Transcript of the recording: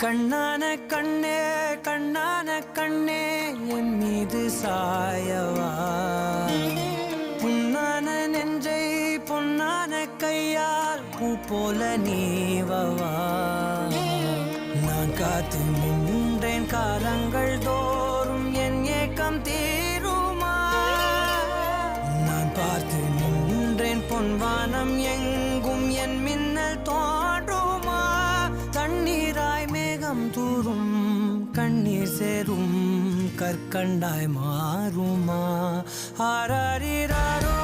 கண்ணான கண்ணே கண்ணான கண்ணே என் மீது சாயவா புண்ணான நெஞ்சை பொன்னான கையால் பூ போல நீவவா நான் காத்து நின்றேன் காலங்கள் தோறும் என் ஏக்கம் தீருமா நான் பார்த்து நின்றேன் பொன்வானம் எங்கும் என் மின்னல் தோன்றுமா தண்ணீராய் மேகம் தூரும் கண்ணீர் சேரும் கற்கண்டாய் மாறுமா ஆராரிராரோ